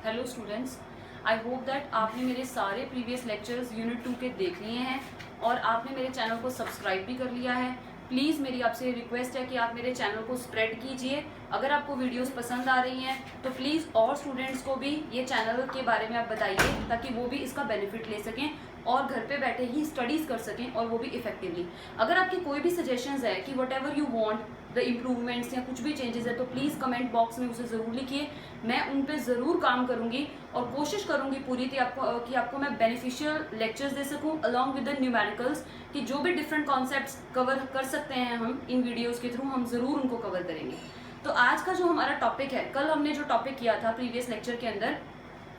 Hello students, I hope that आपने मेरे सारे प्रीवियस लेक्चर्स यूनिट 2 के देख लिए हैं और आपने मेरे चैनल को सब्सक्राइब भी कर लिया है। प्लीज़ मेरी आपसे रिक्वेस्ट है कि आप मेरे चैनल को स्प्रेड कीजिए। अगर आपको वीडियोस पसंद आ रही हैं तो प्लीज़ और स्टूडेंट्स को भी ये चैनल के बारे में आप बताइए ताकि वो भी इसका बेनिफिट ले सकें और घर पे बैठे ही स्टडीज़ कर सकें और वो भी इफेक्टिवली। अगर आपकी कोई भी सजेशंस है कि what ever you want the improvements या कुछ भी चेंजेस है तो प्लीज़ कमेंट बॉक्स में उसे ज़रूर लिखिए। मैं उन पे ज़रूर काम करूँगी और कोशिश करूँगी पूरी कि आपको मैं बेनिफिशियल लेक्चर्स दे सकूँ अलॉन्ग विद द न्यूमेरिकल्स, कि जो भी डिफरेंट कॉन्सेप्ट्स कवर कर सकते हैं हम इन वीडियोज़ के थ्रू हम ज़रूर उनको कवर करेंगे। तो आज का जो हमारा टॉपिक है, कल हमने जो टॉपिक किया था प्रीवियस लेक्चर के अंदर,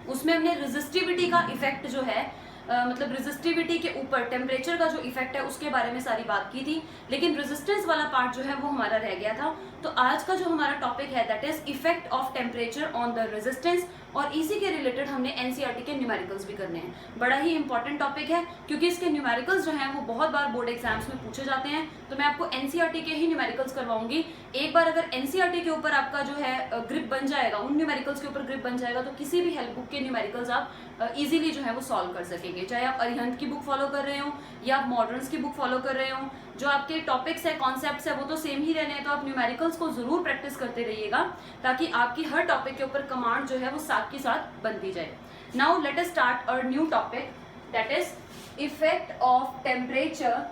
उसमें हमने रेजिस्टिविटी का इफेक्ट जो है मतलब रेजिस्टिविटी के ऊपर टेम्परेचर का जो इफेक्ट है उसके बारे में सारी बात की थी, लेकिन रेजिस्टेंस वाला पार्ट जो है वो हमारा रह गया था। तो आज का जो हमारा टॉपिक है that is effect of temperature on the resistance, और इसी के रिलेटेड हमने एनसीईआरटी के न्यूमेरिकल्स भी करने हैं। बड़ा ही इंपॉर्टेंट टॉपिक है क्योंकि इसके न्यूमेरिकल्स जो हैं वो बहुत बार बोर्ड एग्जाम्स में पूछे जाते हैं, तो मैं आपको एनसीईआरटी के ही न्यूमेरिकल्स करवाऊंगी। एक बार अगर एनसीईआरटी के ऊपर आपका जो है ग्रिप बन जाएगा, उन न्यूमेरिकल्स के ऊपर ग्रिप बन जाएगा, तो किसी भी हेल्प बुक के न्यूमेरिकल्स आप इजीली जो है वो सॉल्व कर सकेंगे। चाहे आप अरिहंत की बुक फॉलो कर रहे हो या आप मॉडर्न्स की बुक फॉलो कर रहे हो, जो आपके टॉपिक्स है, कॉन्सेप्ट्स है, वो तो सेम ही रहने हैं। तो आप न्यूमेरिकल्स को जरूर प्रैक्टिस करते रहिएगा ताकि आपकी हर टॉपिक के ऊपर कमांड जो है वो साथ के साथ बनती जाए। Now let us start our new topic that is effect of temperature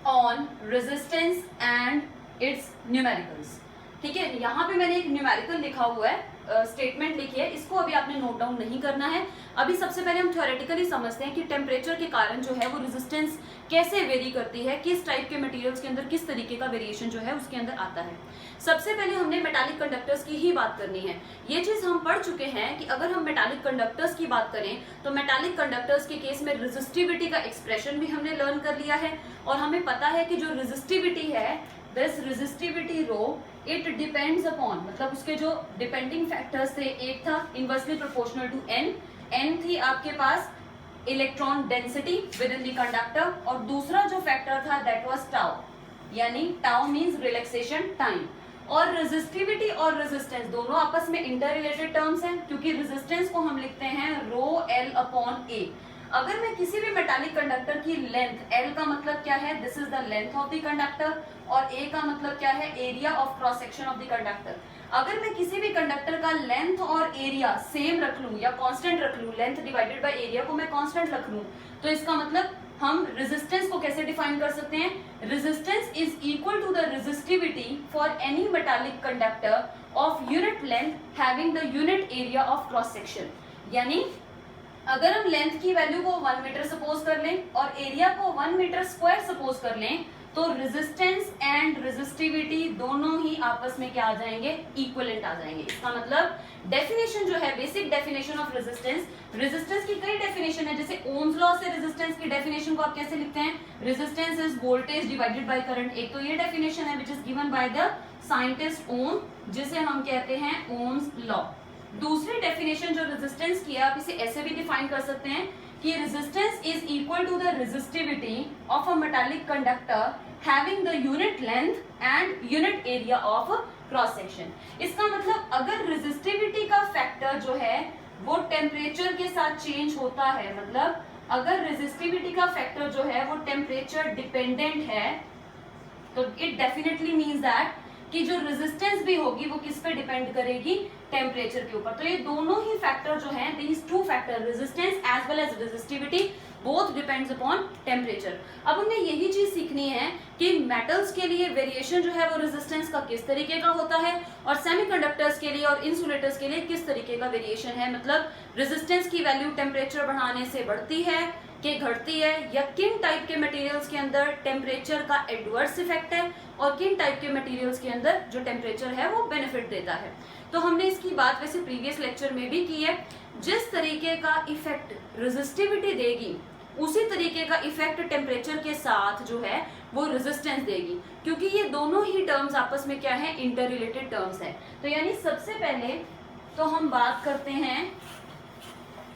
on resistance and it's numericals. ठीक है, यहाँ पे मैंने एक न्यूमेरिकल लिखा हुआ है, स्टेटमेंट लिखी है, इसको अभी आपने नोट डाउन नहीं करना है। अभी सबसे पहले हम थ्योरेटिकली समझते हैं कि टेम्परेचर के कारण जो है वो रेजिस्टेंस कैसे वेरी करती है, किस टाइप के मटेरियल्स के अंदर किस तरीके का वेरिएशन जो है उसके अंदर आता है। सबसे पहले हमने मेटालिक कंडक्टर्स की ही बात करनी है। ये चीज हम पढ़ चुके हैं कि अगर हम मेटालिक कंडक्टर्स की बात करें तो मेटालिक कंडक्टर्स के केस में रेजिस्टिविटी का एक्सप्रेशन भी हमने लर्न कर लिया है, और हमें पता है कि जो रेजिस्टिविटी है, this resistivity rho, it depends upon, मतलब उसके जो डिपेंडिंग फैक्टर्स थे, एक था इनवर्सली प्रोपोर्शनल टू एन थी आपके पास electron density within the conductor, और दूसरा जो फैक्टर था दैट वाज टाउ, यानी टाउ मींस रिलैक्सेशन टाइम। और रेजिस्टिविटी और रेजिस्टेंस दोनों आपस में इंटर रिलेटेड टर्म्स हैं, क्योंकि रेजिस्टेंस को हम लिखते हैं रो एल अपॉन ए। अगर मैं किसी भी मेटालिक कंडक्टर की लेंथ, L का मतलब क्या है, this is the length of the conductor, और A का मतलब क्या है, area of cross section of the conductor. अगर मैं किसी भी कंडक्टर का लेंथ और एरिया सेम रख लूं या कांस्टेंट रख लूं, लेंथ डिवाइडेड बाय एरिया को मैं कांस्टेंट रख लूं, तो इसका मतलब हम रेजिस्टेंस को कैसे डिफाइन कर सकते हैं, resistance is equal to the resistivity for any metallic conductor of unit length having the unit area of cross section. यानी अगर हम लेंथ की वैल्यू को 1 मीटर सपोज कर लें और एरिया को 1 मीटर स्क्वायर सपोज कर लें, तो रेजिस्टेंस एंड रेजिस्टिविटी दोनों ही आपस में क्या आ जाएंगे, इक्विवेलेंट आ जाएंगे। इसका मतलब डेफिनेशन जो है, basic definition of resistance, resistance की कई डेफिनेशन है, जैसे ओम्स लॉ से रेजिस्टेंस की डेफिनेशन को आप कैसे लिखते हैं, resistance is voltage divided by current. एक तो ये डेफिनेशन है which is given by the scientist Ohm, जिसे हम कहते हैं ओम्स लॉ। दूसरी डेफिनेशन जो रेजिस्टेंस की है, आप इसे ऐसे भी डिफाइन कर सकते हैं कि resistance is equal to the resistivity of a metallic conductor having the unit length and unit area of cross section. इसका मतलब अगर रेजिस्टिविटी का फैक्टर जो है वो टेम्परेचर के साथ चेंज होता है, मतलब अगर रेजिस्टिविटी का फैक्टर जो है वो टेम्परेचर डिपेंडेंट है, तो इट डेफिनेटली मीन्स दैट कि जो रेजिस्टेंस भी होगी वो किस पे डिपेंड करेगी, टेम्परेचर के ऊपर। तो ये दोनों ही फैक्टर जो हैं, these two factor, resistance as well as resistivity, both depends upon temperature. अब हमने यही चीज सीखनी है कि मेटल्स के लिए वेरिएशन जो है वो रेजिस्टेंस का किस तरीके का होता है, और सेमीकंडक्टर्स के लिए और इंसुलेटर्स के लिए किस तरीके का वेरिएशन है, मतलब रेजिस्टेंस की वैल्यू टेम्परेचर बढ़ाने से बढ़ती है कि घटती है, या किन टाइप के मटेरियल्स के अंदर टेम्परेचर का एडवर्स इफेक्ट है और किन टाइप के मटेरियल्स के अंदर जो टेम्परेचर है वो बेनिफिट देता है। तो हमने इसकी बात वैसे प्रीवियस लेक्चर में भी की है। जिस तरीके का इफेक्ट रेजिस्टिविटी देगी उसी तरीके का इफेक्ट टेम्परेचर के साथ जो है वो रेजिस्टेंस देगी, क्योंकि ये दोनों ही टर्म्स आपस में क्या है, इंटर रिलेटेड टर्म्स है। तो यानी सबसे पहले तो हम बात करते हैं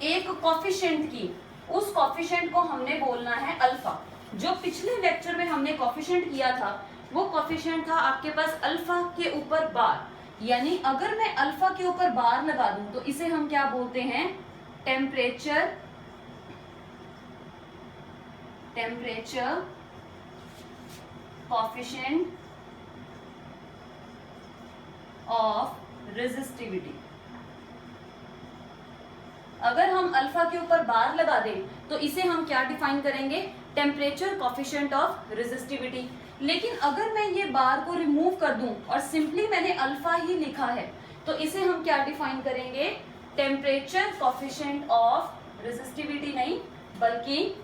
एक कॉफिशिएंट की, उस कॉफिशिएंट को हमने बोलना है अल्फा। जो पिछले लेक्चर में हमने कॉफिशिएंट किया था वो कॉफिशिएंट था आपके पास अल्फा के ऊपर बार, यानी अगर मैं अल्फा के ऊपर बार लगा दूं तो इसे हम क्या बोलते हैं, टेम्परेचर कोफिशिएंट ऑफ रेजिस्टिविटी। अगर हम अल्फा के ऊपर बार लगा दें तो इसे हम क्या डिफाइन करेंगे, टेम्परेचर कोफिशिएंट ऑफ रेजिस्टिविटी। लेकिन अगर मैं ये बार को रिमूव कर दूं और सिंपली मैंने अल्फा ही लिखा है तो इसे हम क्या डिफाइन करेंगे, टेम्परेचर कोफिशिएंट ऑफ रेजिस्टिविटी नहीं बल्कि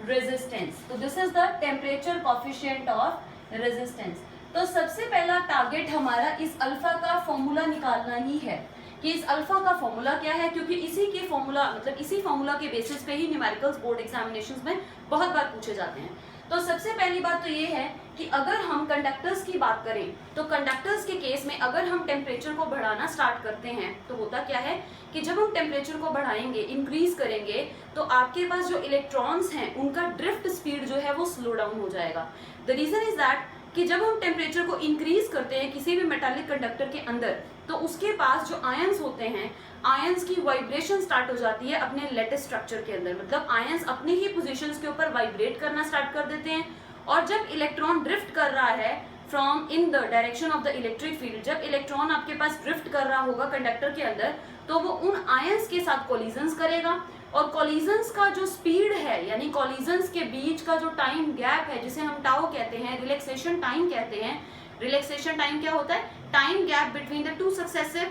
रेजिस्टेंस। तो this is the temperature coefficient of resistance. तो सबसे पहला टारगेट हमारा इस अल्फा का फॉर्मूला निकालना ही है कि इस अल्फा का फॉर्मूला क्या है, क्योंकि इसी के फॉर्मूला मतलब इसी फॉर्मूला के बेसिस पे ही न्यूमेरिकल्स बोर्ड एग्जामिनेशंस में बहुत बार पूछे जाते हैं। तो सबसे पहली बात तो ये है कि अगर हम कंडक्टर्स की बात करें तो कंडक्टर्स के केस में अगर हम टेम्परेचर को बढ़ाना स्टार्ट करते हैं तो होता क्या है कि जब हम टेम्परेचर को बढ़ाएंगे, इंक्रीज करेंगे, तो आपके पास जो इलेक्ट्रॉन्स हैं उनका ड्रिफ्ट स्पीड जो है वो स्लो डाउन हो जाएगा। द रीजन इज दैट कि जब हम टेम्परेचर को इंक्रीज करते हैं किसी भी मेटालिक कंडक्टर के अंदर तो उसके पास जो आयंस होते हैं, आयंस की वाइब्रेशन स्टार्ट हो जाती है अपने लेटेस्ट स्ट्रक्चर के अंदर, मतलब आयंस अपनी ही पोजीशंस के ऊपर वाइब्रेट करना स्टार्ट कर देते हैं। और जब इलेक्ट्रॉन ड्रिफ्ट कर रहा है from in the direction of the electric field, जब इलेक्ट्रॉन आपके पास ड्रिफ्ट कर रहा होगा कंडक्टर के अंदर तो वो उन आयंस के साथ कोलिजन्स करेगा और कोलिजन्स का जो स्पीड है यानी कोलिजन्स के बीच का जो टाइम गैप है जिसे हम टाउ कहते हैं, रिलैक्सेशन टाइम कहते हैं। रिलैक्सेशन टाइम क्या होता है, time gap between the two successive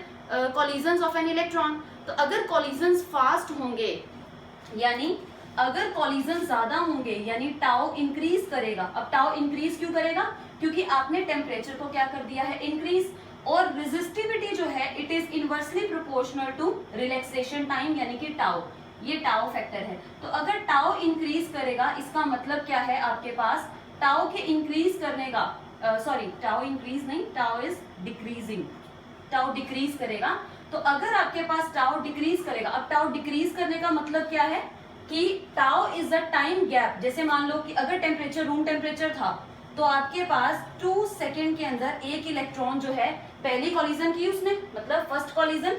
collisions of an electron. तो अगर कोलिजन्स फास्ट होंगे यानी अगर कोलिजन ज्यादा होंगे यानी टाउ इंक्रीज करेगा। अब टाउ इंक्रीज क्यों करेगा, क्योंकि आपने टेम्परेचर को क्या कर दिया है, इंक्रीज। और रेजिस्टिविटी जो है it is inversely proportional to relaxation time यानी कि टाउ, ये टाउ फैक्टर है। तो अगर टाउ इंक्रीज करेगा इसका मतलब क्या है, आपके पास टाउ के इंक्रीज करने का टाउ इंक्रीज नहीं, tau is decreasing, tau decrease करेगा। तो अगर आपके पास टाउ डिक्रीज करेगा, अब टाउ डिक्रीज करने का मतलब क्या है कि tau is the time gap. जैसे मान लो कि अगर टेम्परेचर रूम टेम्परेचर था तो आपके पास 2 सेकेंड के अंदर एक इलेक्ट्रॉन जो है पहली कॉलिजन की उसने, मतलब फर्स्ट कॉलिजन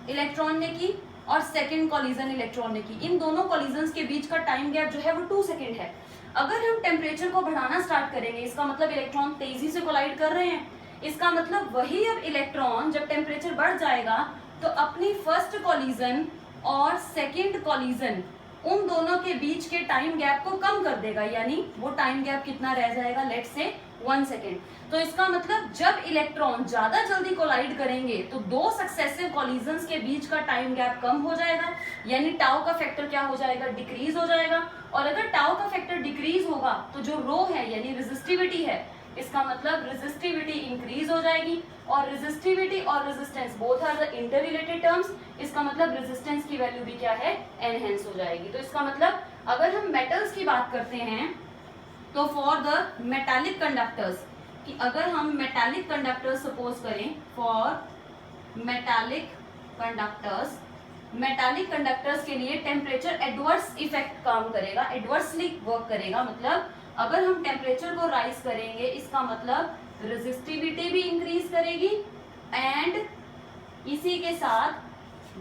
इलेक्ट्रॉन ने की और सेकेंड कॉलिजन इलेक्ट्रॉन ने की, इन दोनों कॉलिजन्स के बीच का टाइम गैप जो है वो 2 सेकेंड है। अगर हम टेम्परेचर को बढ़ाना स्टार्ट करेंगे इसका मतलब इलेक्ट्रॉन तेजी से कोलाइड कर रहे हैं, इसका मतलब वही अब इलेक्ट्रॉन जब टेम्परेचर बढ़ जाएगा तो अपनी फर्स्ट कॉलिजन और सेकेंड कॉलिजन उन दोनों के बीच के टाइम गैप को कम कर देगा, यानी वो टाइम गैप कितना रह जाएगा, लेट्स से 1 सेकेंड। तो इसका मतलब जब इलेक्ट्रॉन ज्यादा जल्दी कोलाइड करेंगे तो 2 सक्सेसिव कॉलिजन्स के बीच का टाइम गैप कम हो जाएगा, यानी टाउ का फैक्टर क्या हो जाएगा, डिक्रीज हो जाएगा। और अगर टाउ का फैक्टर डिक्रीज होगा तो जो रो है यानी रेजिस्टिविटी है, इसका मतलब रेजिस्टिविटी इंक्रीज हो जाएगी। और रेजिस्टिविटी और resistance both are the inter related terms, इसका मतलब रेजिस्टेंस की वैल्यू भी क्या है, एनहेंस हो जाएगी। तो इसका मतलब अगर हम मेटल्स की बात करते हैं तो फॉर द मेटालिक कंडक्टर्स, कि अगर हम मेटालिक कंडक्टर्स सपोज करें, फॉर मेटालिक कंडक्टर्स के लिए टेम्परेचर एडवर्स इफेक्ट काम करेगा, एडवर्सली वर्क करेगा। मतलब अगर हम टेम्परेचर को राइज करेंगे इसका मतलब रेजिस्टिविटी भी इंक्रीज करेगी एंड इसी के साथ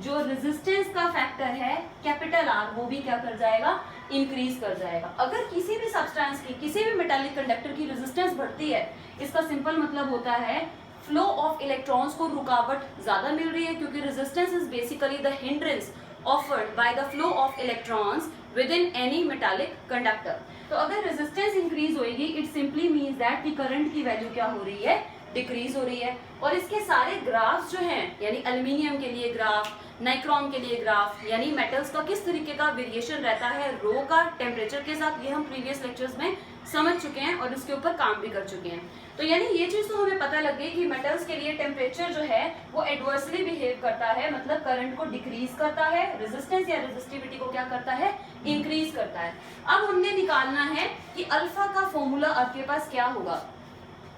जो रेजिस्टेंस का फैक्टर है कैपिटल आर वो भी क्या कर जाएगा, इंक्रीज कर जाएगा। अगर किसी भी सब्सटेंस की, किसी भी मेटालिक कंडक्टर की रेजिस्टेंस बढ़ती है इसका सिंपल मतलब होता है फ्लो ऑफ इलेक्ट्रॉन्स को रुकावट ज्यादा मिल रही है, क्योंकि resistance is basically the hindrance offered by the flow of electrons with in any metallic conductor. तो अगर रेजिस्टेंस इंक्रीज होगी इट सिंपली मीन्स दैट कि करंट की वैल्यू क्या हो रही है, डिक्रीज हो रही है। और इसके सारे ग्राफ्स जो हैं यानी एल्यूमिनियम के लिए ग्राफ, नाइक्रोम के लिए ग्राफ, यानी मेटल्स का किस तरीके का वेरिएशन रहता है रो का टेम्परेचर के साथ, ये हम प्रीवियस लेक्चर्स में समझ चुके हैं और इसके ऊपर काम भी कर चुके हैं। तो यानी ये चीज तो हमें पता लग गई कि मेटल्स के लिए टेम्परेचर जो है वो एडवर्सली बिहेव करता है, मतलब करंट को डिक्रीज करता है, रेजिस्टेंस या रेजिस्टिविटी को क्या करता है, इंक्रीज करता है। अब हमने निकालना है कि अल्फा का फॉर्मूला आपके पास क्या होगा।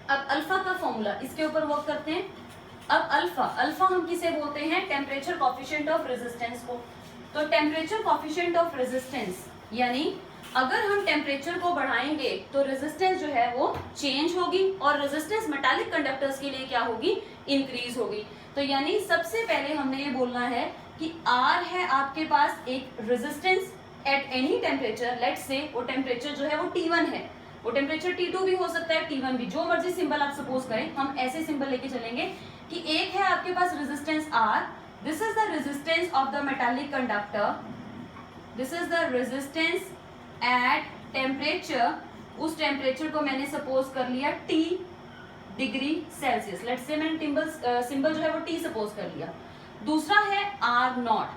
अब अल्फा का फॉर्मूला, इसके ऊपर वर्क करते हैं। अब अल्फा हम किसे बोलते हैं, टेम्परेचर कोफिशिएंट ऑफ रेजिस्टेंस को। तो टेम्परेचर कोफिशिएंट ऑफ रेजिस्टेंस यानी अगर हम टेम्परेचर को बढ़ाएंगे तो रेजिस्टेंस जो है वो चेंज होगी और रेजिस्टेंस मेटालिक कंडक्टर्स के लिए क्या होगी, इंक्रीज होगी। तो यानी सबसे पहले हमने ये बोलना है कि R है आपके पास एक resistance at any temperature, let's say वो टेम्परेचर जो है वो T1 है, वो टेम्परेचर T2 भी हो सकता है, T1 भी, जो मर्जी सिंबल आप सपोज करें, हम ऐसे सिंबल लेके चलेंगे कि एक है आपके पास resistance R, this is the resistance of the metallic conductor, this is the resistance at temperature, उस टेम्परेचर को मैंने सपोज कर लिया T degree Celsius, let's say मैंने सिंबल जो है वो T सपोज कर लिया। दूसरा है R naught,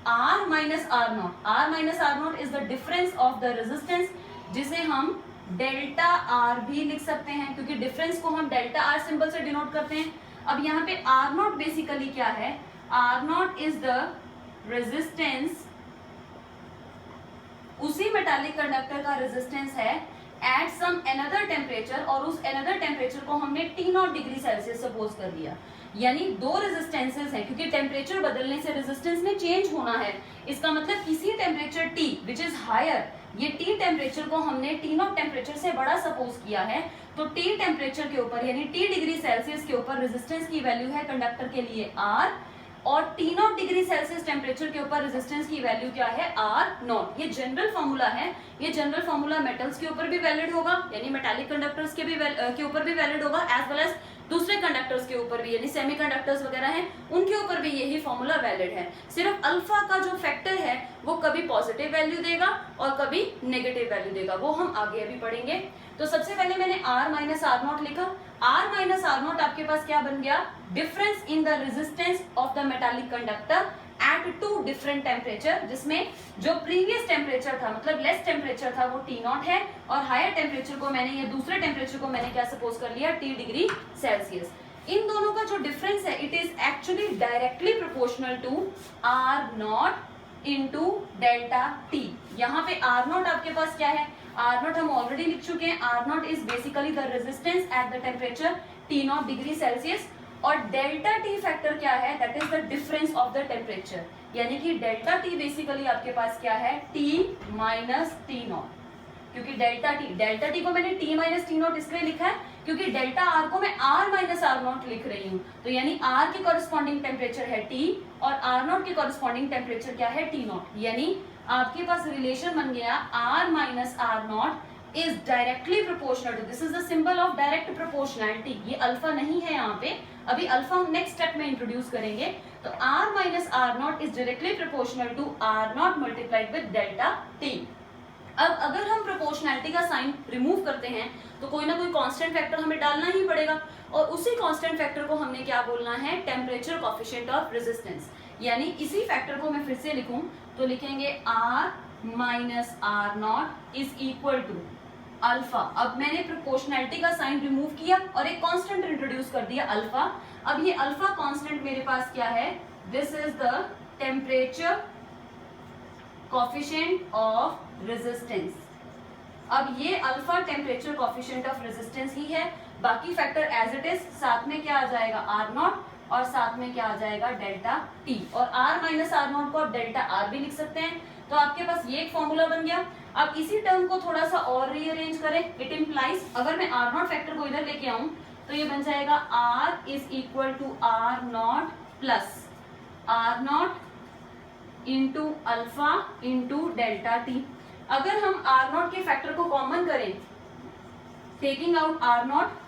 R minus R naught, R minus R naught is the difference of the resistance, जिसे हम डेल्टा R भी लिख सकते हैं, क्योंकि डिफरेंस को हम डेल्टा R सिंबल से डिनोट करते हैं। अब यहाँ पे R नॉट बेसिकली क्या है, R not is the resistance, उसी मेटालिक कंडक्टर का रेजिस्टेंस है एट सम अनदर टेम्परेचर, और उस अनदर टेम्परेचर को हमने T0 डिग्री सेल्सियस सपोज कर दिया। यानी दो रेजिस्टेंसेस हैं, क्योंकि टेम्परेचर बदलने से रेजिस्टेंस में चेंज होना है, इसका मतलब किसी temperature T which is higher, ये T टेम्परेचर को हमने T0 टेम्परेचर से बड़ा सपोज किया है, तो T टेम्परेचर के ऊपर यानी T डिग्री सेल्सियस के ऊपर रेजिस्टेंस की वैल्यू है कंडक्टर के लिए R, और T0 डिग्री सेल्सियस टेम्परेचर के ऊपर रेजिस्टेंस की वैल्यू क्या है, R नॉट। ये जनरल फॉर्मूला है, ये जनरल फॉर्मूला मेटल्स के ऊपर भी वैलिड होगा, यानी मेटालिक कंडक्टर्स के ऊपर भी वैलिड होगा, एज वेल एज दूसरे कंडक्टर्स के ऊपर भी, यानी सेमीकंडक्टर्स वगैरह हैं उनके ऊपर भी यही फॉर्मूला वैलिड है। सिर्फ अल्फा का जो फैक्टर है वो कभी पॉजिटिव वैल्यू देगा और कभी नेगेटिव वैल्यू देगा, वो हम आगे अभी पढ़ेंगे। तो सबसे पहले मैंने R माइनस आर नॉट लिखा, R माइनस आर नॉट आपके पास क्या बन गया, difference in the resistance of the metallic conductor at two different temperature, जिसमें जो प्रीवियस टेम्परेचर था मतलब लेस टेम्परेचर था वो T0 है, और हायर टेम्परेचर को मैंने, ये दूसरे टेम्परेचर को मैंने क्या सपोज कर लिया, T डिग्री सेल्सियस। इन दोनों का जो डिफरेंस है it is actually directly proportional to R naught into delta T। यहाँ पे R नॉट आपके पास क्या है, R नॉट हम ऑलरेडी लिख चुके हैं, R not is basically the resistance at the temperature T0 degree Celsius, और डेल्टा टी फैक्टर क्या है, that is the difference of the temperature, यानी कि डेल्टा टी बेसिकली आपके पास क्या है, T माइनस T0, क्योंकि डेल्टा टी को मैंने T माइनस T0 इसलिए लिखा है क्योंकि डेल्टा R को मैं R माइनस आर नॉट लिख रही हूँ, तो यानी R के कॉरेस्पॉन्डिंग टेम्परेचर है T और R नॉट के कॉरेस्पॉन्डिंग टेम्परेचर क्या है, T0, यानी आपके पास रिलेशन बन गया R minus R naught is directly proportional to, this is the symbol of direct proportionality, ये अल्फा नहीं है यहाँ पे, अभी अल्फा हम नेक्स्ट स्टेप में इंट्रोड्यूस करेंगे। तो R minus R naught is directly proportional to R naught multiplied with delta T। अब अगर हम प्रोपोर्शनैलिटी का साइन रिमूव करते हैं तो कोई ना कोई कांस्टेंट फैक्टर हमें डालना ही पड़ेगा, और उसी कांस्टेंट फैक्टर को हमने क्या बोलना है, टेम्परेचर कोएफिशिएंट ऑफ रेजिस्टेंस, यानी इसी फैक्टर को मैं फिर से लिखूं तो लिखेंगे R minus R naught is equal to alpha. अब मैंने प्रोपोर्शनैलिटी का साइन रिमूव किया और एक कांस्टेंट इंट्रोड्यूस कर दिया अल्फा। अब ये अल्फा कांस्टेंट मेरे पास क्या है, this is the temperature coefficient of resistance. अब ये alpha temperature coefficient of resistance ही है, बाकी फैक्टर एज इट इज, साथ में क्या आ जाएगा आर नॉट और साथ में क्या आ जाएगा डेल्टा टी, और आर माइनस आर नॉट को आप डेल्टा आर भी लिख सकते हैं। तो आपके पास ये एक फॉर्मूला बन गया। अब इसी टर्म को थोड़ा सा और रीअरेंज करें, इट इम्प्लाइज अगर मैं आर नॉट फैक्टर को इधर लेके आऊं तो ये बन जाएगा R is equal to R naught plus R naught into alpha into delta T. अगर हम आर नॉट के फैक्टर को कॉमन करें टेकिंग आउट आर नॉट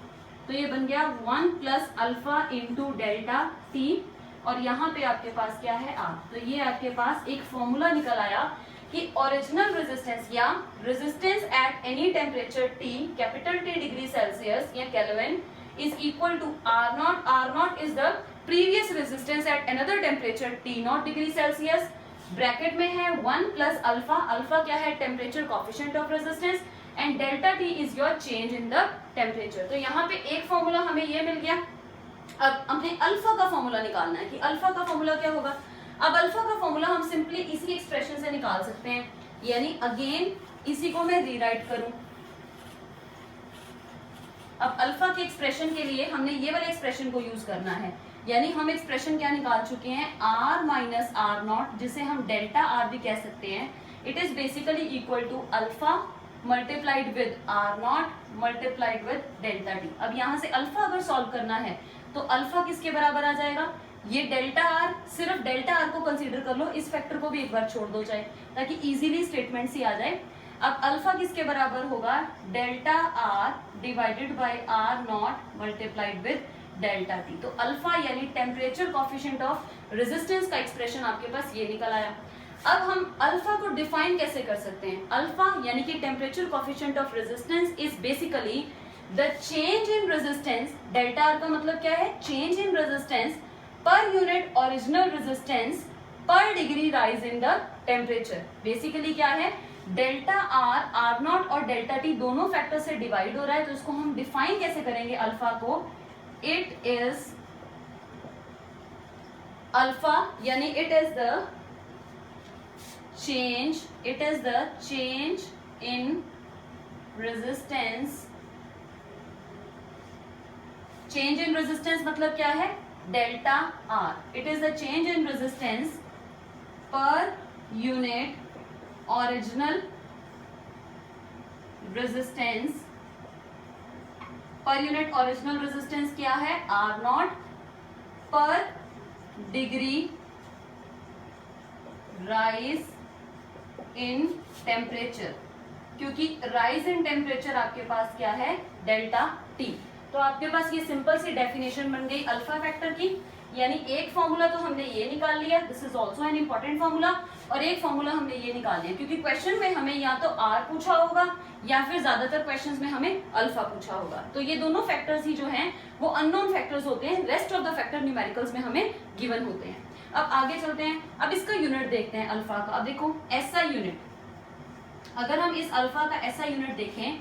तो ये बन गया 1 plus alpha into delta T, और यहाँ पे आपके पास क्या है आर। तो ये आपके पास एक फॉर्मूला निकल आया कि ओरिजिनल रेजिस्टेंस या resistance at any temperature T capital T degree Celsius या Kelvin is equal to R naught. R naught is the previous resistance at another temperature T0 degree Celsius, bracket में है 1 plus alpha, alpha क्या है temperature coefficient of resistance, and delta T is your change in the temperature. तो यहाँ पे एक formula हमें ये मिल गया। अब हमने अल्फा का फॉर्मूला निकालना है कि अल्फा का फॉर्मूला क्या होगा। अब अल्फा का फॉर्मूला हम सिंपली इसी एक्सप्रेशन से निकाल सकते हैं, यानी अगेन इसी को मैं रीराइट करूं। अब अल्फा के एक्सप्रेशन के लिए हमने ये वाले एक्सप्रेशन को यूज करना है, यानी हम एक्सप्रेशन क्या निकाल चुके हैं, आर माइनस आर नॉट, जिसे हम डेल्टा आर भी कह सकते हैं, it is basically equal to alpha multiplied with R naught multiplied with delta T. अब यहाँ से अल्फा अगर सॉल्व करना है तो अल्फा किसके बराबर आ जाएगा, ये डेल्टा आर, सिर्फ डेल्टा आर को कंसीडर कर लो, इस फैक्टर को भी एक बार छोड़ दो चाहे, ताकि इजीली स्टेटमेंट सी आ जाए। अब अल्फा किसके बराबर होगा, delta R divided by R naught multiplied with delta T. तो अल्फा यानी टेम्परेचर कोफिशिएंट ऑफ रेजिस्टेंस का एक्सप्रेशन आपके पास ये निकल आया। अब हम अल्फा को डिफाइन कैसे कर सकते हैं, अल्फा यानी कि temperature coefficient of resistance is basically the change in resistance, delta R का मतलब क्या है, change in resistance per unit original resistance per degree rise in the temperature. Basically क्या है, डेल्टा आर, आर नॉट और delta T दोनों factor से divide हो रहा है, तो इसको हम डिफाइन कैसे करेंगे अल्फा को, इट इज अल्फा यानी it is the change, it is the change in resistance. Change in resistance मतलब क्या है, delta are, it is the change in resistance per unit original resistance. Per unit original resistance क्या है, are not, पर degree rise in temperature, क्योंकि rise in temperature आपके पास क्या है, डेल्टा टी। तो आपके पास ये सिंपल सी डेफिनेशन बन गई अल्फा फैक्टर की, यानी एक फॉर्मूला तो हमने ये निकाल लिया, this is also an important formula, और एक फॉर्मूला हमने ये निकाल लिया, क्योंकि क्वेश्चन में हमें या तो आर पूछा होगा या फिर ज्यादातर क्वेश्चंस में हमें अल्फा पूछा होगा। तो ये दोनों फैक्टर्स ही जो हैं वो अननोन फैक्टर्स होते हैं, rest of the factor numericals में हमें गिवन होते हैं। अब आगे चलते हैं, अब इसका यूनिट देखते हैं अल्फा का। अब देखो एसआई यूनिट, अगर हम इस अल्फा का एसआई यूनिट देखें,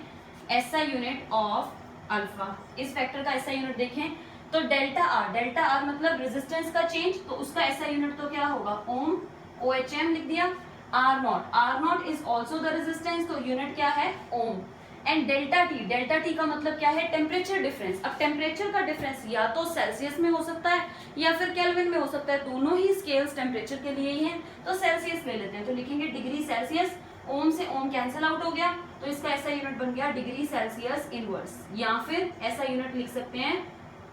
एसआई यूनिट ऑफ अल्फा, इस फैक्टर का एसआई यूनिट देखें तो डेल्टा आर, डेल्टा आर मतलब रेजिस्टेंस का चेंज, तो उसका एसआई यूनिट तो क्या होगा, ओम, OHM लिख दिया। R naught, R naught is also the resistance, तो यूनिट क्या है, ohm. And delta T, delta T का मतलब क्या है, टेम्परेचर डिफरेंस। अब टेम्परेचर का डिफरेंस या तो सेल्सियस में हो सकता है या फिर केल्विन में हो सकता है, दोनों ही स्केल्स टेम्परेचर के लिए ही हैं, तो सेल्सियस ले लेते हैं, तो लिखेंगे डिग्री सेल्सियस, ओम से ओम कैंसिल आउट हो गया, तो इसका ऐसा यूनिट बन गया डिग्री सेल्सियस इनवर्स, या फिर ऐसा यूनिट लिख सकते हैं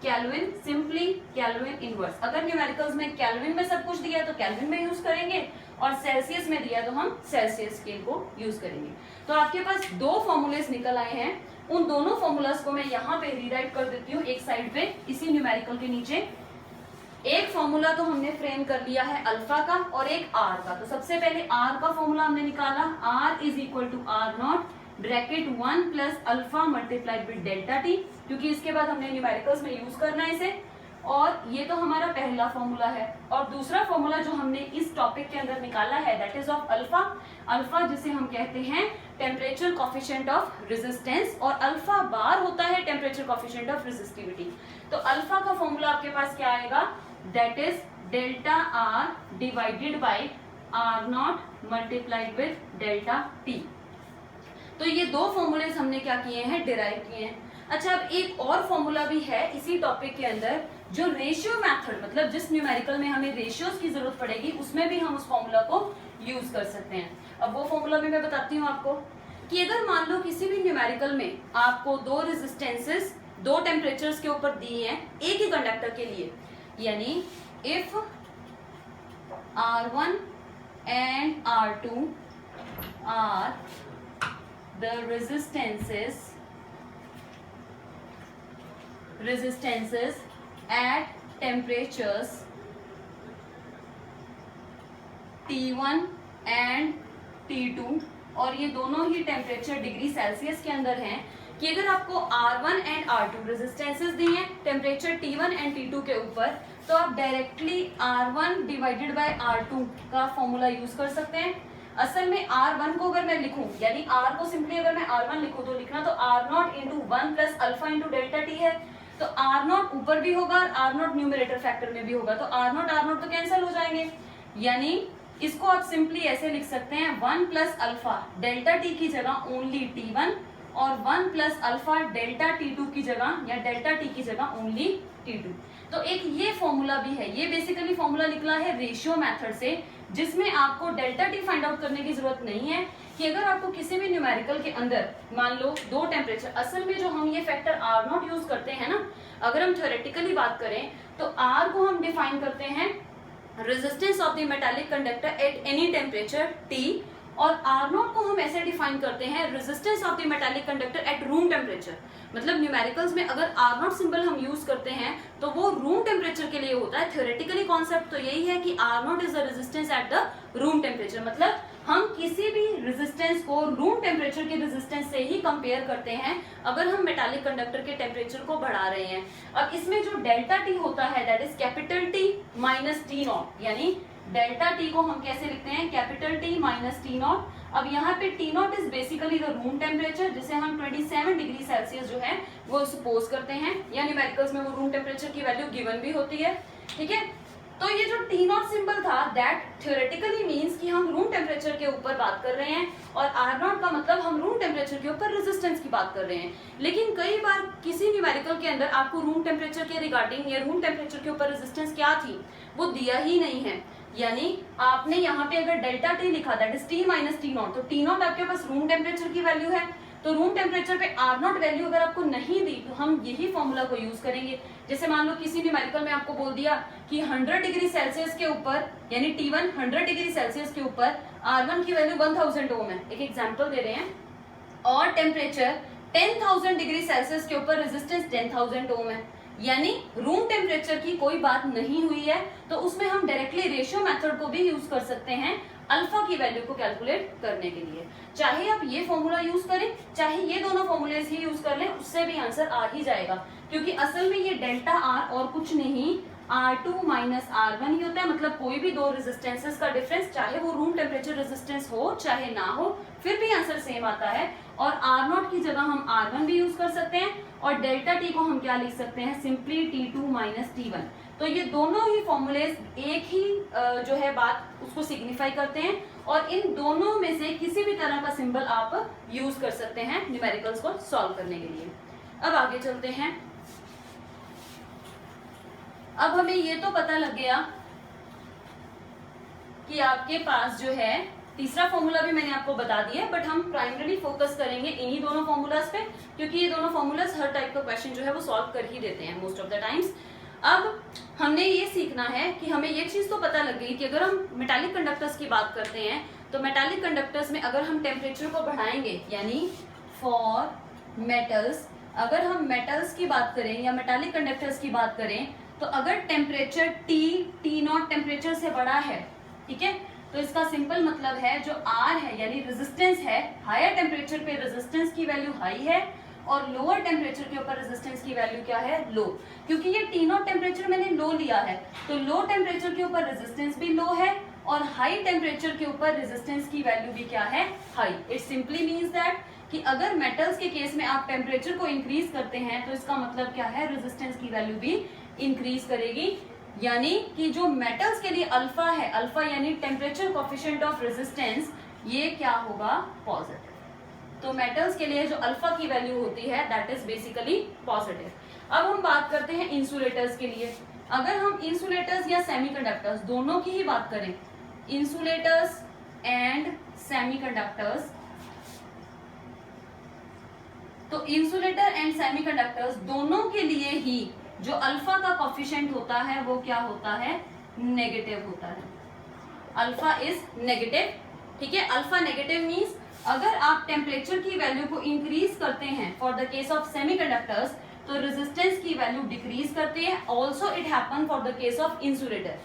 केल्विन, सिंपली केल्विन इनवर्स। अगर न्यूमेरिकल्स में केल्विन में सब कुछ दिया तो केल्विन में यूज करेंगे, और सेल्सियस में दिया तो हम सेल्सियस स्केल को यूज करेंगे। तो आपके पास दो फॉर्मूलेस निकल आए हैं, उन दोनों फॉर्मूलास को मैं यहाँ पे रीराइट कर देती हूँ एक साइड पे, इसी न्यूमेरिकल के नीचे। एक फॉर्मूला तो हमने फ्रेम कर लिया है अल्फा का और एक आर का। तो सबसे पहले आर का फॉर्मूला हमने निकाला, R is equal to R naught bracket 1 plus alpha multiplied with delta T, क्योंकि इसके बाद हमने न्यूमेरिकल्स में यूज करना है इसे, और ये तो हमारा पहला फॉर्मूला है। और दूसरा फॉर्मूला जो हमने इस टॉपिक के अंदर निकाला है that is of alpha, alpha जिसे हम कहते हैं टेम्परेचर कोफिशिएंट ऑफ रेजिस्टेंस, और अल्फा बार होता है टेम्परेचर कोफिशिएंट ऑफ रेजिस्टिविटी। तो अल्फा का फॉर्मूला आपके पास क्या आएगा, that is delta R divided by R naught multiplied with delta T. तो ये दो फॉर्मूलेस हमने क्या किए हैं, डिराइव किए हैं। अच्छा, अब एक और फॉर्मूला भी है इसी टॉपिक के अंदर, जो रेशियो मेथड, मतलब जिस न्यूमेरिकल में हमें रेशियोज की जरूरत पड़ेगी उसमें भी हम उस फॉर्मूला को यूज कर सकते हैं। अब वो फॉर्मूला भी मैं बताती हूँ आपको, कि अगर मान लो किसी भी न्यूमेरिकल में आपको दो रेजिस्टेंसेस दो टेम्परेचर्स के ऊपर दिए हैं एक ही कंडक्टर के लिए, यानी if R1 and R2 are the resistances at temperatures T1 and T2, और ये दोनों ही टेम्परेचर डिग्री सेल्सियस के अंदर हैं, कि अगर आपको R1 एंड R2 रेजिस्टेंसेस दी हैं टेम्परेचर T1 एंड T2 के ऊपर, तो आप directly R1 divided by R2 का फॉर्मूला यूज कर सकते हैं। असल में R1 को अगर मैं लिखूं, यानी R को सिंपली अगर मैं R1 लिखूं तो लिखना तो R0 into 1 plus alpha into delta T है, तो R0 ऊपर भी होगा और R0 न्यूमरेटर फैक्टर में भी होगा, तो R0 तो कैंसिल हो जाएंगे, यानी इसको आप सिंपली ऐसे लिख सकते हैं 1 प्लस अल्फा डेल्टा टी की जगह ओनली T1 और 1 प्लस अल्फा डेल्टा T2 की जगह या डेल्टा टी की जगह ओनली T2। तो एक ये फॉर्मूला भी है, ये बेसिकली फॉर्मूला निकला है रेशियो मेथड से, जिसमें आपको डेल्टा टी फाइंड आउट करने की जरूरत नहीं है कि अगर आपको किसी भी न्यूमेरिकल के अंदर मान लो दो टेम्परेचर, असल में जो हम ये फैक्टर आर नॉट यूज करते हैं ना, अगर हम थ्योरेटिकली बात करें तो आर को हम डिफाइन करते हैं resistance of the metallic conductor eight any temperature T, और आर नॉट को हम ऐसे डिफाइन करते हैं resistance of the metallic conductor at room temperature. मतलब न्यूमेरिकल्स में अगर आर नॉट सिंबल हम यूज करते हैं तो वो रूम टेम्परेचर के लिए होता है। थ्योरेटिकली कॉन्सेप्ट तो यही है कि R naught is the resistance at the room temperature, मतलब हम किसी भी रेजिस्टेंस को रूम टेम्परेचर के रेजिस्टेंस से ही कंपेयर करते हैं अगर हम मेटालिक कंडक्टर के टेम्परेचर को बढ़ा रहे हैं। अब इसमें जो डेल्टा टी होता है that is capital T minus T not, यानी डेल्टा टी को हम कैसे लिखते हैं, capital T minus T not. अब यहाँ पे T not is basically the room temperature, जिसे हम 27 डिग्री सेल्सियस जो है वो सपोज करते हैं, या न्यूमेरिकल्स में वो रूम टेम्परेचर की वैल्यू गिवन भी होती है, ठीक है। तो ये जो टी नॉट सिंबल था दैट थ्योरेटिकली मींस कि हम रूम टेम्परेचर के ऊपर बात कर रहे हैं, और आर नॉट का मतलब हम रूम टेम्परेचर के ऊपर रेजिस्टेंस की बात कर रहे हैं। लेकिन कई बार किसी न्यूमेरिकल के अंदर आपको रूम टेम्परेचर के रिगार्डिंग या रूम टेम्परेचर के ऊपर रेजिस्टेंस क्या थी वो दिया ही नहीं है, यानी आपने यहाँ पे अगर डेल्टा टी लिखा that is T minus T not, तो टी नॉट आपके पास रूम टेम्परेचर की वैल्यू है, तो रूम टेम्परेचर पे आर नॉट वैल्यू अगर आपको नहीं दी तो हम यही फॉर्मूला को यूज करेंगे। जैसे मान लो किसी न्यूमेरिकल में आपको बोल दिया कि 100 डिग्री सेल्सियस के ऊपर, यानी T1 100 डिग्री सेल्सियस के ऊपर R1 की वैल्यू 1000 ओम है, एक एग्जांपल दे रहे हैं, और टेम्परेचर 10,000 डिग्री सेल्सियस के ऊपर रेजिस्टेंस 10,000 ओम है, यानी रूम टेम्परेचर की कोई बात नहीं हुई है, तो उसमें हम डायरेक्टली रेशियो मेथड को भी यूज कर सकते हैं अल्फा की वैल्यू को कैलकुलेट करने के लिए। चाहे आप ये फॉर्मूला यूज करें, चाहे ये दोनों फॉर्मूले ही यूज कर लें, उससे भी आंसर आ ही जाएगा, क्योंकि असल में ये डेल्टा आर और कुछ नहीं R2 माइनस R1 ही होता है। मतलब कोई भी दो रेजिस्टेंसेस का डिफरेंस, चाहे वो रूम टेम्परेचर रेजिस्टेंस हो चाहे ना हो, फिर भी आंसर सेम आता है। और R0 की जगह हम R1 भी यूज कर सकते हैं, और डेल्टा टी को हम क्या लिख सकते हैं, सिंपली T2 माइनस T1। तो ये दोनों ही फॉर्मूलेज एक ही जो है बात उसको सिग्निफाई करते हैं, और इन दोनों में से किसी भी तरह का सिंबल आप यूज कर सकते हैं न्यूमेरिकल्स को सॉल्व करने के लिए। अब आगे चलते हैं। अब हमें ये तो पता लग गया कि आपके पास जो है तीसरा फॉर्मूला भी मैंने आपको बता दिया, बट हम प्राइमरी फोकस करेंगे इन्हीं दोनों फॉर्मूलाज पे, क्योंकि ये दोनों फॉर्मूलाज हर टाइप का क्वेश्चन जो है वो सॉल्व कर ही देते हैं मोस्ट ऑफ द टाइम्स। अब हमने ये सीखना है कि हमें ये चीज तो पता लग गई कि अगर हम मेटालिक कंडक्टर्स की बात करते हैं तो मेटालिक कंडक्टर्स में अगर हम टेम्परेचर को बढ़ाएंगे, यानी फॉर मेटल्स, अगर हम मेटल्स की बात करें या मेटालिक कंडक्टर्स की बात करें, तो अगर टेम्परेचर टी नॉट टेम्परेचर से बड़ा है, ठीक है, तो इसका सिंपल मतलब है जो आर है यानी रेजिस्टेंस है, हायर टेम्परेचर पे रेजिस्टेंस की वैल्यू हाई है और लोअर टेम्परेचर के ऊपर रेजिस्टेंस की वैल्यू क्या है, लो। क्योंकि ये टी नॉट टेम्परेचर मैंने लो लिया है, तो लो टेम्परेचर के ऊपर रेजिस्टेंस भी लो है और हाई टेम्परेचर के ऊपर रेजिस्टेंस की वैल्यू भी क्या है, high. It simply means that कि अगर मेटल्स के केस में आप टेम्परेचर को इंक्रीज करते हैं तो इसका मतलब क्या है, रेजिस्टेंस की वैल्यू भी इंक्रीज करेगी। यानी कि जो मेटल्स के लिए अल्फा है, अल्फा यानी टेम्परेचर कोएफिशिएंट ऑफ रेजिस्टेंस, ये क्या होगा, पॉजिटिव। तो मेटल्स के लिए जो अल्फा की वैल्यू होती है दैट इज बेसिकली पॉजिटिव। अब हम बात करते हैं इंसुलेटर्स के लिए। अगर हम इंसुलेटर्स या सेमीकंडक्टर्स दोनों की ही बात करें, इंसुलेटर्स एंड सेमीकंडक्टर्स, तो इंसुलेटर एंड सेमीकंडक्टर्स दोनों के लिए ही जो अल्फा का कोएफिशिएंट होता है वो क्या होता है, नेगेटिव होता है। अल्फा इज नेगेटिव, ठीक है। अल्फा नेगेटिव मींस अगर आप टेम्परेचर की वैल्यू को इंक्रीज करते हैं for the case of semiconductors तो रेजिस्टेंस की वैल्यू डिक्रीज करते हैं। Also it happen for the case of insulator.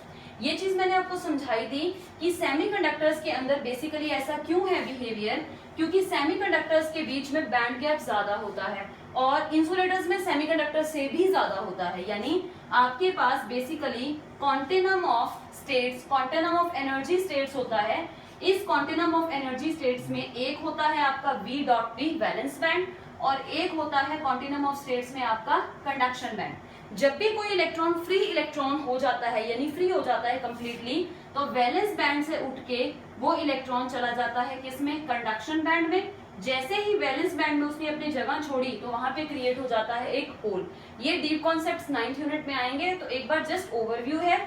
ये चीज मैंने आपको समझाई थी कि सेमीकंडक्टर्स के अंदर बेसिकली ऐसा क्यों है बिहेवियर, क्योंकि सेमीकंडक्टर्स के बीच में बैंड गैप ज्यादा होता है और इंसुलेटर्स में सेमीकंडक्टर से भी ज्यादा होता है। यानी आपके पास basically continuum of states, continuum of energy states होता है। इस क्वांटिनम ऑफ एनर्जी स्टेट्स में एक होता है आपका V dot D valence band और एक होता है क्वांटिनम ऑफ स्टेट्स में आपका कंडक्शन बैंड। जब भी कोई इलेक्ट्रॉन फ्री इलेक्ट्रॉन हो जाता है यानी फ्री हो जाता है कंप्लीटली, तो वैलेंस बैंड से उठ के वो इलेक्ट्रॉन चला जाता है किसमें, कंडक्शन बैंड में। जैसे ही वैलेंस बैंड में उसने अपनी जगह छोड़ी तो वहां पे क्रिएट हो जाता है एक होल। ये डीप कॉन्सेप्ट्स 9th यूनिट में आएंगे, तो एक बार जस्ट ओवरव्यू है।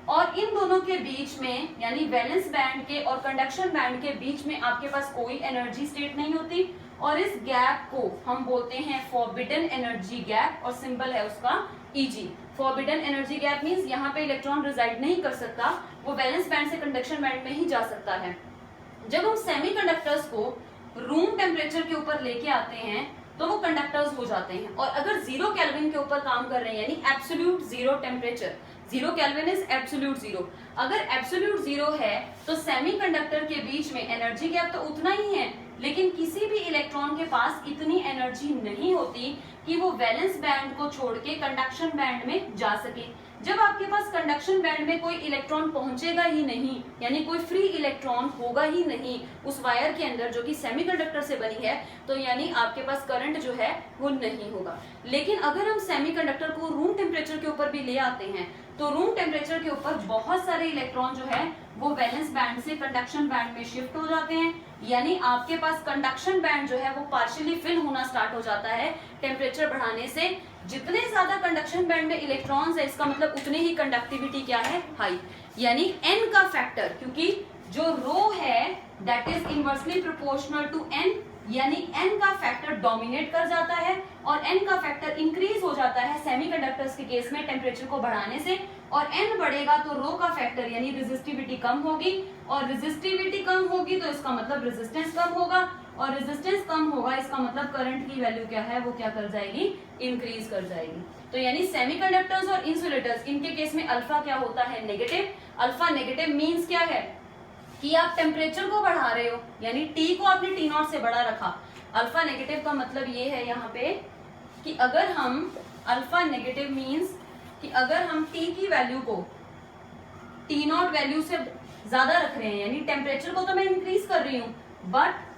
और इन दोनों के बीच में यानी वैलेंस बैंड के और कंडक्शन बैंड के बीच में आपके पास कोई एनर्जी स्टेट नहीं होती, और इस गैप को हम बोलते हैं फॉरबिडन एनर्जी गैप, और सिंबल है उसका Eg। Forbidden energy gap means यहाँ पे इलेक्ट्रॉन रिजाइड नहीं कर सकता, वो वैलेंस बैंड से कंडक्शन बैंड में ही जा सकता है। जब हम सेमीकंडक्टर्स को रूम टेम्परेचर के ऊपर लेके आते हैं तो वो कंडक्टर्स हो जाते हैं, और अगर 0 केल्विन के ऊपर काम कर रहे हैं यानी absolute zero temperature, 0 kelvin is absolute zero, अगर एब्सोल्यूट जीरो है तो सेमीकंडक्टर के बीच में एनर्जी गैप तो उतना ही है, लेकिन किसी भी इलेक्ट्रॉन के पास इतनी एनर्जी नहीं होती कि वो वैलेंस बैंड को छोड़ के कंडक्शन बैंड में जा सके। जब आपके पास कंडक्शन बैंड में कोई इलेक्ट्रॉन पहुंचेगा ही नहीं, यानी कोई फ्री इलेक्ट्रॉन होगा ही नहीं उस वायर के अंदर जो कि सेमीकंडक्टर से बनी है, तो यानी आपके पास करंट जो है वो नहीं होगा। लेकिन अगर हम सेमीकंडक्टर को रूम टेम्परेचर के ऊपर भी ले आते हैं तो रूम टेम्परेचर के ऊपर बहुत सारे इलेक्ट्रॉन जो है वो वैलेंस बैंड से कंडक्शन बैंड में शिफ्ट हो जाते हैं, यानी आपके पास कंडक्शन बैंड जो है वो पार्शियली फिल होना स्टार्ट हो जाता है टेम्परेचर बढ़ाने से। जितने ज्यादा कंडक्शन बैंड में इलेक्ट्रॉन्स है इसका मतलब उतनी ही कंडक्टिविटी क्या है, हाई, यानी n का फैक्टर, क्योंकि जो रो है that is inversely proportional to n, यानी n का फैक्टर डोमिनेट कर जाता है और n का फैक्टर इंक्रीज हो जाता है सेमीकंडक्टर्स के केस में टेम्परेचर को बढ़ाने से, और n बढ़ेगा तो रो का फैक्टर यानी रेजिस्टिविटी कम होगी, और रेजिस्टिविटी कम होगी तो इसका मतलब रेजिस्टेंस कम होगा, और रेजिस्टेंस कम होगा इसका मतलब करंट की वैल्यू क्या है वो क्या कर जाएगी, इंक्रीज कर जाएगी। तो यानी सेमीकंडक्टर्स और इंसुलेटर्स इनके केस में अल्फा क्या होता है, नेगेटिव। अल्फा नेगेटिव मींस क्या है कि आप टेम्परेचर को बढ़ा रहे हो, यानी T को आपने T0 से बड़ा रखा। अल्फा नेगेटिव का मतलब ये है यहाँ पे कि अगर हम अल्फा नेगेटिव मींस कि अगर हम T की वैल्यू को T0 वैल्यू से ज्यादा रख रहे हैं, यानी टेम्परेचर को तो मैं इंक्रीज कर रही हूँ, बट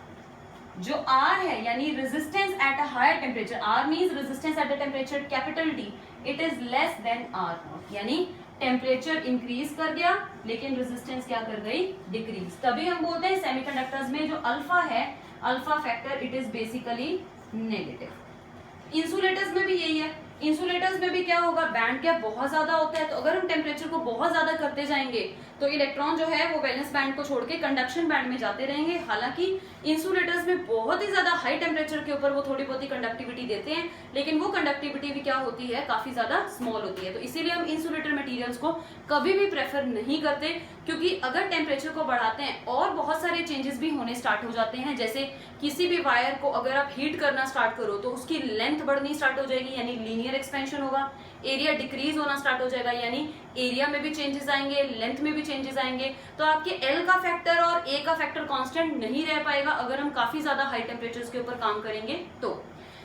जो R है यानी resistance at a higher temperature, R means resistance at a temperature capital T, it is less than R0, यानी टेम्परेचर इंक्रीज कर गया लेकिन रेजिस्टेंस क्या कर गई, डिक्रीज। तभी हम बोलते हैं सेमीकंडक्टर्स में जो अल्फा है, alpha factor it is basically negative. Insulators में भी यही है, इंसुलेटर्स में भी क्या होगा, बैंड गैप बहुत ज्यादा होता है, तो अगर हम टेम्परेचर को बहुत ज्यादा करते जाएंगे तो इलेक्ट्रॉन जो है वो वैलेंस बैंड को छोड़ के कंडक्शन बैंड में जाते रहेंगे। हालांकि इंसुलेटर्स में बहुत ही ज्यादा हाई टेम्परेचर के ऊपर वो थोड़ी बहुत ही कंडक्टिविटी देते हैं, लेकिन वो कंडक्टिविटी भी क्या होती है, काफी ज्यादा स्मॉल होती है। तो इसीलिए हम इंसुलेटर मटेरियल्स को कभी भी प्रेफर नहीं करते, क्योंकि अगर टेम्परेचर को बढ़ाते हैं और बहुत सारे चेंजेस भी होने स्टार्ट हो जाते हैं, जैसे किसी भी वायर को अगर आप हीट करना स्टार्ट करो तो उसकी लेंथ बढ़नी स्टार्ट हो जाएगी, यानी लीनियर एक्सपेंशन होगा। एरिया डिक्रीज होना स्टार्ट हो जाएगा, यानी एरिया में भी चेंजेस आएंगे, लेंथ में भी चेंजेस आएंगे। तो आपके L का फैक्टर और A का फैक्टर कांस्टेंट नहीं रह पाएगा अगर हम काफी ज्यादा हाई टेम्परेचर्स के ऊपर काम करेंगे तो।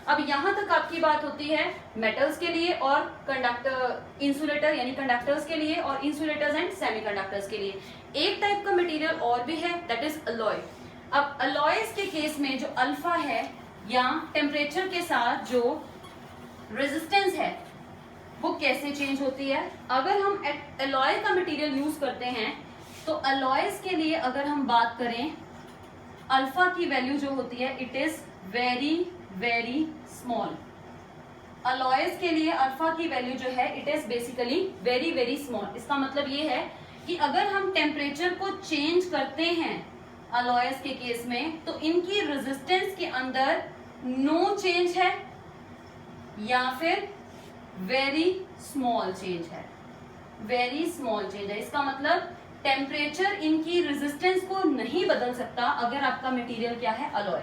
अब यहाँ तक आपकी बात होती है मेटल्स के लिए और कंडक्टर इंसुलेटर यानी कंडक्टर्स के लिए, और इंसुलेटर्स एंड सेमीकंडक्टर्स के लिए। एक टाइप का मटेरियल और भी है दैट इज अलॉय। अब अलॉयज के केस में जो अल्फा है या टेम्परेचर के साथ जो रेजिस्टेंस है वो कैसे चेंज होती है। अगर हम अलॉय का मटेरियल यूज करते हैं तो अलॉयज के लिए अगर हम बात करें, अल्फा की वैल्यू जो होती है it is very very small. Alloys के लिए अल्फा की वैल्यू जो है it is basically very very small. इसका मतलब ये है कि अगर हम टेम्परेचर को चेंज करते हैं अलॉयज के केस में तो इनकी रेजिस्टेंस के अंदर नो चेंज है या फिर वेरी स्मॉल चेंज है, वेरी स्मॉल चेंज है। इसका मतलब टेम्परेचर इनकी रेजिस्टेंस को नहीं बदल सकता अगर आपका मटेरियल क्या है, अलॉय।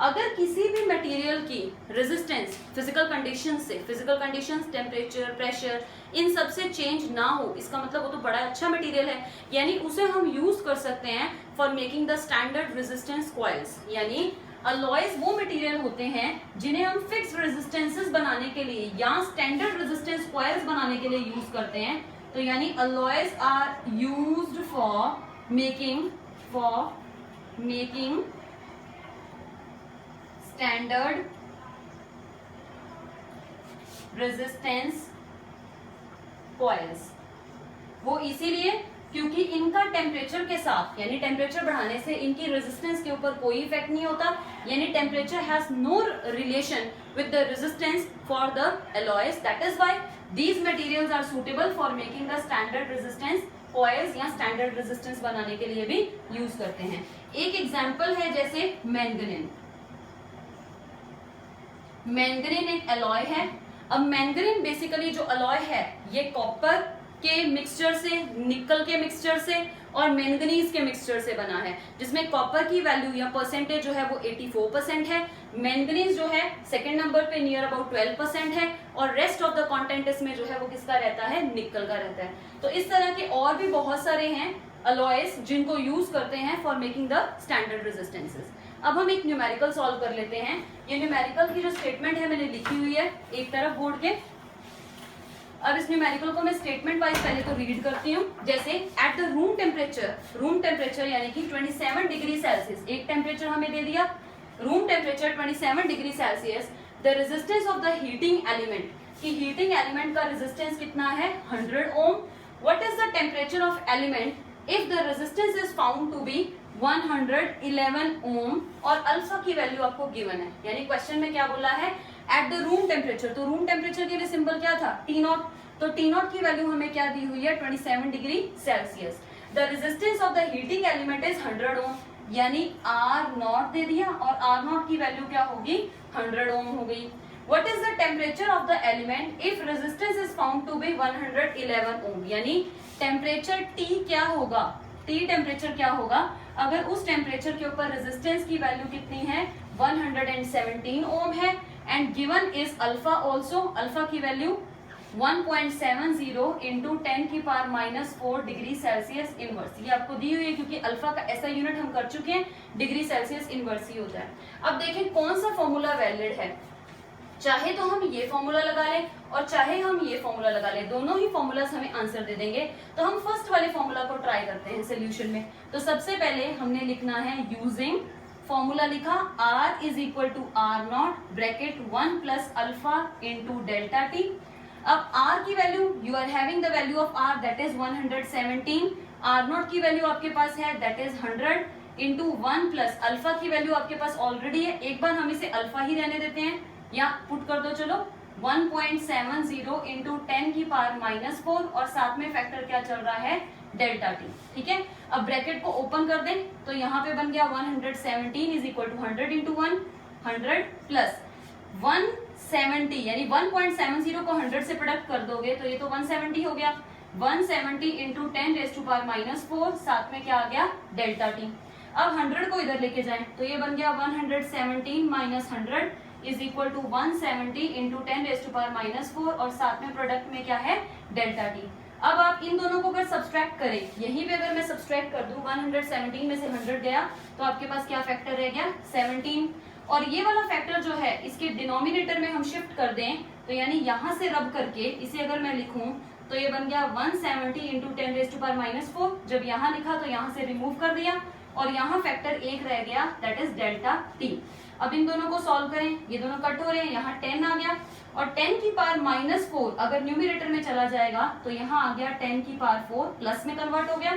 अगर किसी भी मटेरियल की रेजिस्टेंस फिजिकल कंडीशंस से, physical conditions temperature pressure in सब से चेंज ना हो, इसका मतलब वो तो बड़ा अच्छा मटेरियल है, यानी उसे हम यूज कर सकते हैं for making the standard resistance coils. यानी अलॉयज वो मटेरियल होते हैं जिन्हें हम फिक्स्ड रेजिस्टेंसेस बनाने के लिए या स्टैंडर्ड रेजिस्टेंस कॉइल्स बनाने के लिए यूज करते हैं। तो यानी alloys are used for making standard resistance coils. वो इसीलिए क्योंकि इनका टेम्परेचर के साथ, यानी टेम्परेचर बढ़ाने से इनकी रेजिस्टेंस के ऊपर कोई इफेक्ट नहीं होता, यानी temperature has no relation with the resistance for the alloys. That is why these materials are suitable for making the standard resistance coils या स्टैंडर्ड रेजिस्टेंस बनाने के लिए भी यूज करते हैं. एक एग्जांपल है जैसे मैंगनीन. मैंगनीन एक अलॉय है. अब मैंगनीन बेसिकली जो अलॉय है ये कॉपर के मिक्सचर से, निकल के मिक्सचर से और मैंगनीज के मिक्सचर से बना है, जिसमें कॉपर की वैल्यू या परसेंटेज जो है वो 84% है. मैंगनीज जो है सेकंड नंबर पे नियर अबाउट 12% है और रेस्ट ऑफ द कंटेंट इसमें जो है वो किसका रहता है, निकल का रहता है. तो इस तरह के और भी बहुत सारे हैं अलॉयज जिनको यूज करते हैं for making the standard resistances. अब हम एक न्यूमेरिकल सॉल्व कर लेते हैं. ये न्यूमेरिकल की जो स्टेटमेंट है मैंने लिखी हुई है एक तरफ बोर्ड के. अब इस न्यूमेरिकल को मैं स्टेटमेंट वाइज पहले तो रीड करती हूँ. जैसे एट द रूम टेम्परेचर यानी कि 27 डिग्री सेल्सियस, एक टेम्परेचर हमें दे दिया, room temperature 27 degree Celsius, the resistance of the heating element, कि हीटिंग एलिमेंट का रेजिस्टेंस कितना है 100 ohm. What is the temperature of element if the resistance is found to be 111 ohm और अल्फा की वैल्यू आपको गिवन है. यानी क्वेश्चन में क्या बोला है, एट द रूम टेम्परेचर. तो रूम टेम्परेचर के लिए सिंबल क्या था, टी नॉट. तो टी नॉट की वैल्यू हमें क्या दी हुई है 27 degree Celsius. The resistance of the heating element is 100 ओम, यानी आर नॉट दे दिया और आर नॉट की वैल्यू क्या होगी 100 ओम हो गई. What is the temperature of the element if resistance is found to be 111 ohm, यानी टेम्परेचर टी क्या होगा, टी टेम्परेचर क्या होगा अगर उस टेम्परेचर के ऊपर रेजिस्टेंस की वैल्यू कितनी है 117 ओम है. And given is alpha also, alpha की वैल्यू 1.70 इंटू 10 की पावर -4 डिग्री सेल्सियस इनवर्स. ये आपको दी हुई है क्योंकि अल्फा का ऐसा यूनिट हम कर चुके हैं, डिग्री सेल्सियस इनवर्स ही होता है. अब देखें कौन सा फॉर्मूला वैलिड है. चाहे तो हम ये फॉर्मूला लगा लें और चाहे हम ये फॉर्मूला लगा लें, दोनों ही फॉर्मूलास हमें आंसर दे देंगे. तो हम फर्स्ट वाले फॉर्मूला को ट्राई करते हैं सोल्यूशन में. तो सबसे पहले हमने लिखना है यूजिंग फॉर्मूला, लिखा R is equal to R naught bracket 1 plus alpha into delta T. अब R की value you are having the value of R that is 117, R naught की वैल्यू आपके पास है that is 100 into 1 plus alpha की value आपके पास already है. एक बार हम इसे अल्फा ही रहने देते हैं या पुट कर दो, चलो 1.70 इंटू 10 की पावर -4 और साथ में फैक्टर क्या चल रहा है डेल्टा टी. ठीक है, अब ब्रैकेट को ओपन कर दें तो यहाँ पे बन गया 117 is equal to 100 into 100 plus 170 यानी 1.70 को 100 से प्रोडक्ट कर दोगे तो ये तो 170 हो गया. 170 इंटू 10 रेज टू पावर -4 साथ में क्या आ गया डेल्टा टी. अब 100 को इधर लेके जाएं तो ये बन गया 117 minus 100 is equal to 170 into 10 raise to power -4 और साथ में प्रोडक्ट में क्या है डेल्टा टी. अब आप इन दोनों को अगर सब्सट्रैक्ट करें, यहीं पे अगर मैं सब्सट्रैक्ट कर दूं 117 में से 100 गया तो आपके पास क्या फैक्टर रह गया 17. और ये वाला फैक्टर जो है इसके डिनोमिनेटर में हम शिफ्ट कर दें तो यानी यहाँ से रब करके इसे अगर मैं लिखूं तो ये बन गया 170 इंटू 10 रेज टू पावर -4. जब यहाँ लिखा तो यहाँ से रिमूव कर दिया और यहाँ फैक्टर एक रह गया दैट इज डेल्टा टी. अब इन दोनों को सॉल्व करें, ये दोनों कट हो रहे हैं, यहाँ 10 आ गया और 10 की पावर -4 अगर न्यूमरेटर में चला जाएगा तो यहाँ आ गया 10 की पावर 4 प्लस में कन्वर्ट हो गया.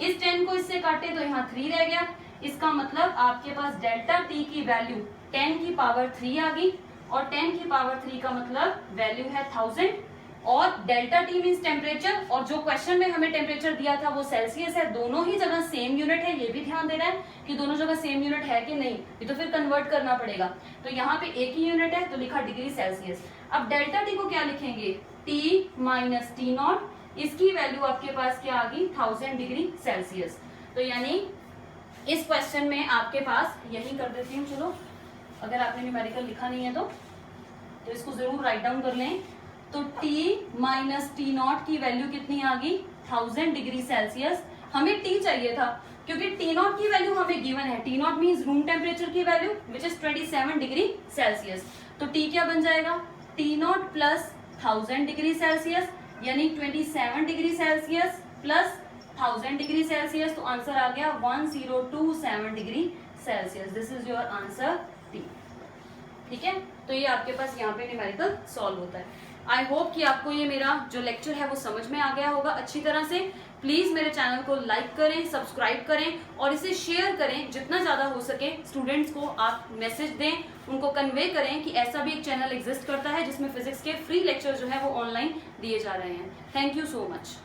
इस 10 को इससे काटे तो यहाँ 3 रह गया. इसका मतलब आपके पास डेल्टा टी की वैल्यू 10 की पावर 3 आ गई और 10 की पावर 3 का मतलब वैल्यू है 1000 और डेल्टा टी मीन्स टेम्परेचर. और जो क्वेश्चन में हमें टेम्परेचर दिया था वो सेल्सियस है. दोनों ही जगह सेम यूनिट है, ये भी ध्यान देना है कि दोनों जगह सेम यूनिट है कि नहीं, ये तो फिर कन्वर्ट करना पड़ेगा. तो यहाँ पे एक ही यूनिट है तो लिखा डिग्री सेल्सियस. अब डेल्टा टी को क्या लिखेंगे टी माइनस टी नॉट, इसकी वैल्यू आपके पास क्या आ गई 1000 डिग्री सेल्सियस. तो यानी इस क्वेश्चन में आपके पास यही कर देती हूँ. चलो अगर आपने न्यूमेरिकल लिखा नहीं है तो इसको जरूर राइट डाउन कर लें. तो T माइनस टी नॉट की वैल्यू कितनी आ गई 1000 डिग्री सेल्सियस. हमें T चाहिए था क्योंकि T नॉट की वैल्यू हमें गिवन है. T naught means room temperature की value which is 27 degree Celsius. तो T क्या बन जाएगा T naught plus 1000 degree Celsius यानी 27 degree Celsius plus 1000 degree Celsius. तो आंसर आ गया 1027 degree Celsius. This is your answer T. ठीक है, तो ये आपके पास यहाँ पे न्यूमेरिकल सॉल्व होता है. आई होप कि आपको ये मेरा जो लेक्चर है वो समझ में आ गया होगा अच्छी तरह से. प्लीज मेरे चैनल को लाइक करें, सब्सक्राइब करें और इसे शेयर करें। जितना ज्यादा हो सके स्टूडेंट्स को आप मैसेज दें, उनको कन्वे करें कि ऐसा भी एक चैनल एग्जिस्ट करता है जिसमें फिजिक्स के फ्री लेक्चर जो है वो ऑनलाइन दिए जा रहे हैं। Thank you so much.